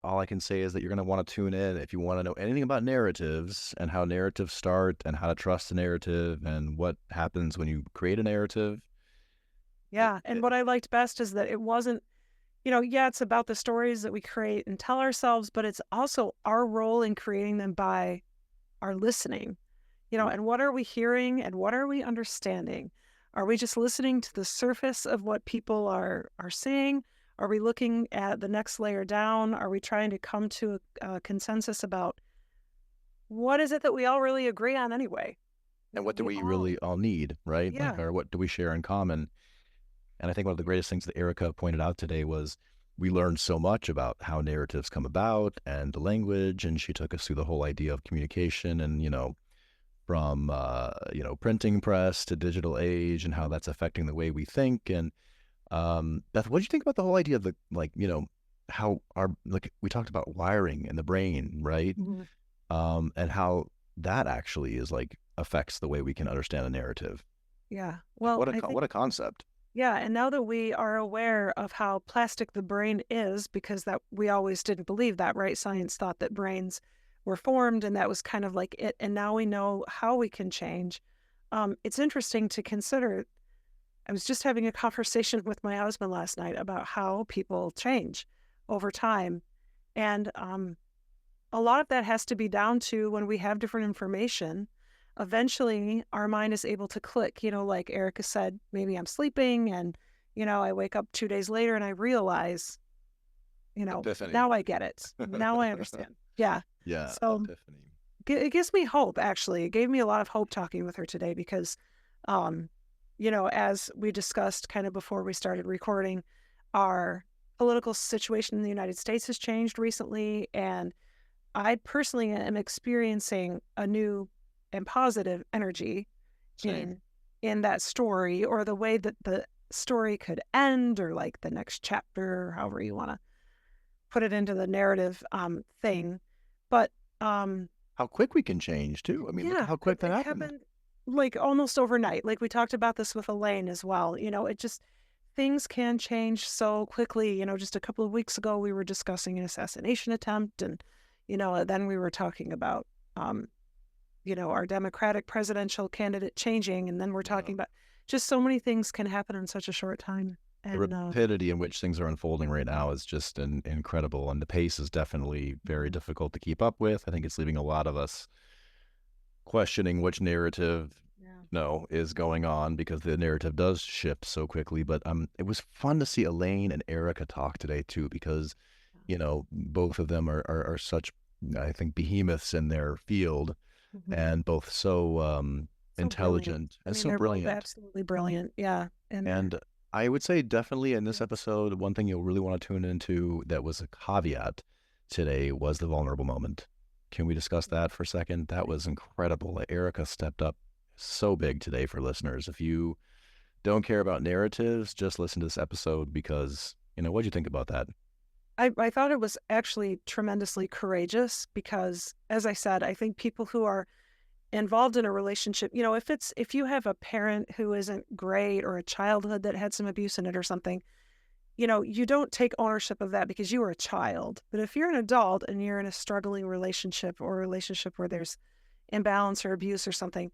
all I can say is that you're going to want to tune in if you want to know anything about narratives and how narratives start and how to trust a narrative and what happens when you create a narrative. It, Yeah. And it, what I liked best is that it wasn't, yeah, it's about the stories that we create and tell ourselves, but it's also our role in creating them by our listening, and what are we hearing and what are we understanding? Are we just listening to the surface of what people are saying? Are we looking at the next layer down? Are we trying to come to a consensus about what is it that we all really agree on anyway? and what do We we all, really all need, right? Like, yeah, or what do we share in common? And I think one of the greatest things that Erika pointed out today was we learned so much about how narratives come about and the language. And she took us through the whole idea of communication and, from, printing press to digital age and how that's affecting the way we think. And Beth, what do you think about the whole idea of how like we talked about wiring in the brain, right? mhm, And how that actually is like affects the way we can understand a narrative. yeah. Like Well, I think, what a concept. yeah. And now that we are aware of how plastic the brain is, because that we always didn't believe that, right? Science thought that brains were formed and that was kind of like it. And now we know how we can change. It's interesting to consider. I was just having a conversation with my husband last night about how people change over time. And a lot of that has to be down to when we have different information. Eventually, our mind is able to click, like Erika said, maybe I'm sleeping and, I wake up 2 days later and I realize, Epiphany. now I get it. Now I understand. Yeah. Yeah, So epiphany. it gives me hope, actually. It gave me a lot of hope talking with her today because, um, as we discussed kind of before we started recording, our political situation in the United States has changed recently. And I personally am experiencing a new and positive energy Same. in that story, or the way that the story could end, or like the next chapter, or however you want to put it into the narrative thing. But How quick we can change too. I mean, look at yeah, how quick that it happened. happened like almost overnight. Like we talked about this with Elaine as well. It just, things can change so quickly. Just a couple of weeks ago, we were discussing an assassination attempt, and, then we were talking about, our Democratic presidential candidate changing. And then we're Yeah. talking about just so many things can happen in such a short time. The And, rapidity in which things are unfolding right now is just incredible. And the pace is definitely very mhm, difficult to keep up with. I think it's leaving a lot of us questioning which narrative yeah. is going on because the narrative does shift so quickly. But it was fun to see Elaine and Erika talk today too, because both of them are such, I think, behemoths in their field, Mhm. and both so So brilliant. intelligent I and mean, so they're both brilliant. absolutely brilliant. Yeah. And they're, And I would say definitely in this yeah. episode, one thing you'll really want to tune into that was a caveat today was the vulnerable moment. Can we discuss that for a second? That was incredible. Erica stepped up so big today for listeners. If you don't care about narratives, just listen to this episode because, what'd you think about that? I thought it was actually tremendously courageous because, as I said, I think people who are involved in a relationship, if you have a parent who isn't great, or a childhood that had some abuse in it or something, you don't take ownership of that because you were a child. But if you're an adult and you're in a struggling relationship, or a relationship where there's imbalance or abuse or something,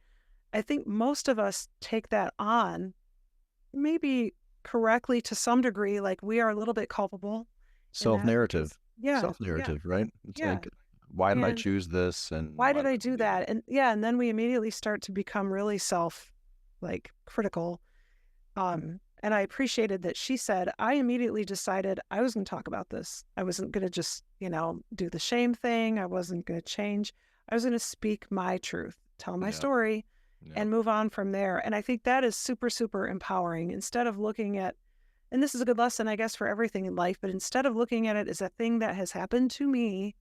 I think most of us take that on, maybe correctly to some degree, like we are a little bit culpable in that because, Self-narrative. yeah, yeah, Self-narrative, right? It's yeah. like, why did I And choose this and why why did did I I do believe it? that? And yeah, and then we immediately start to become really critical. And I appreciated that she said, I immediately decided I was going to talk about this. I wasn't going to just, do the shame thing. I wasn't going to change. I was going to speak my truth, tell my Yeah, story, yeah. and move on from there. And I think that is super, super empowering. Instead of looking at, and this is a good lesson, I guess, for everything in life, but instead of looking at it as a thing that has happened to me,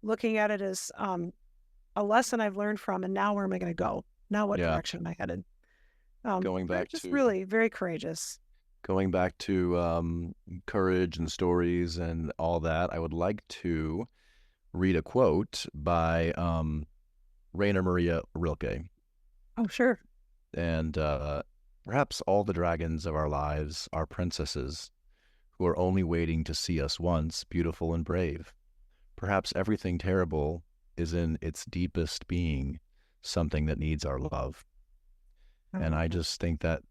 looking at it as a lesson I've learned from, and now where am I going to go? Now what Yeah. direction am I headed? Going back Just to really very courageous. going back to courage and stories and all that, I would like to read a quote by Rainer Maria Rilke. Oh, sure. And perhaps all the dragons of our lives are princesses who are only waiting to see us once beautiful and brave. Perhaps everything terrible is in its deepest being something that needs our love. I And love I that. just think that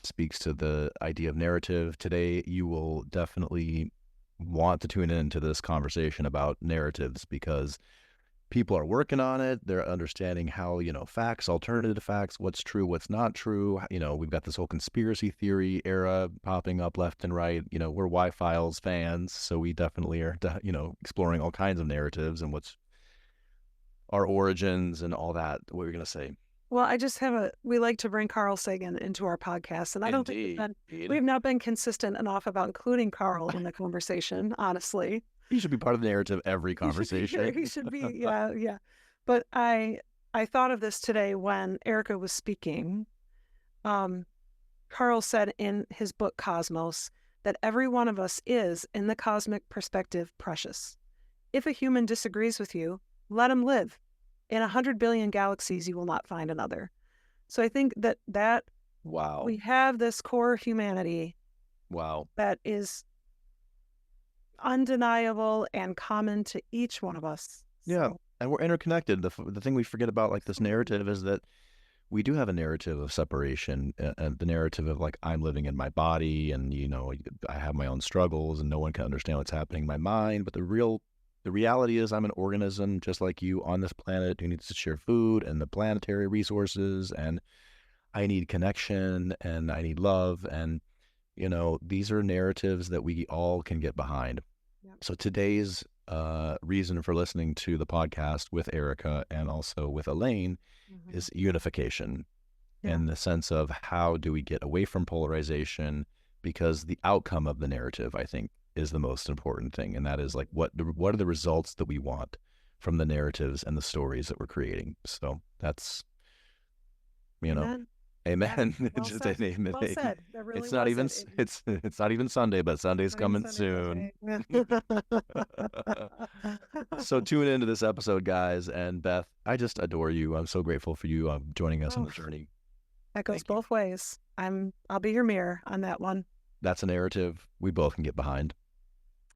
speaks to the idea of narrative. Today, you will definitely want to tune into this conversation about narratives because people are working on it. They're understanding how, facts, alternative facts, what's true, what's not true. We've got this whole conspiracy theory era popping up left and right. We're Y-Files fans, so we definitely are, exploring all kinds of narratives and what's our origins and all that. What were you going to say? Well, we like to bring Carl Sagan into our podcast, and I don't think Indeed. we've not been consistent enough about including Carl in the conversation, honestly. He should be part of the narrative every He should be here. conversation. He should be, yeah, yeah. But I thought of this today when Erika was speaking. Carl said in his book Cosmos that every one of us is, in the cosmic perspective, precious. If a human disagrees with you, let him live. In 100 billion galaxies, you will not find another. So I think that Wow. we have this core humanity Wow. that is undeniable and common to each one of us. Yeah. So, And we're interconnected. The thing we forget about like this narrative is that we do have a narrative of separation and the narrative of like, I'm living in my body and, I have my own struggles and no one can understand what's happening in my mind. But the reality is I'm an organism just like you on this planet who needs to share food and the planetary resources. And I need connection and I need love. And, these are narratives that we all can get behind. yeah. So today's reason for listening to the podcast with Erika and also with Elaine Mhm. is unification Yeah. in the sense of how do we get away from polarization, because the outcome of the narrative, I think, is the most important thing. And that is like, what are the results that we want from the narratives and the stories that we're creating? So that's, Amen. amen. Yeah. Well Just said. an amen. Well said. That really It's not was even, it. it's not even Sunday, but Sunday's Not even coming Sunday, soon. okay. So tune into this episode, guys. And Beth, I just adore you. I'm so grateful for you joining us on Oh, the journey. that goes Thank you. both ways. I'll be your mirror on that one. That's a narrative we both can get behind.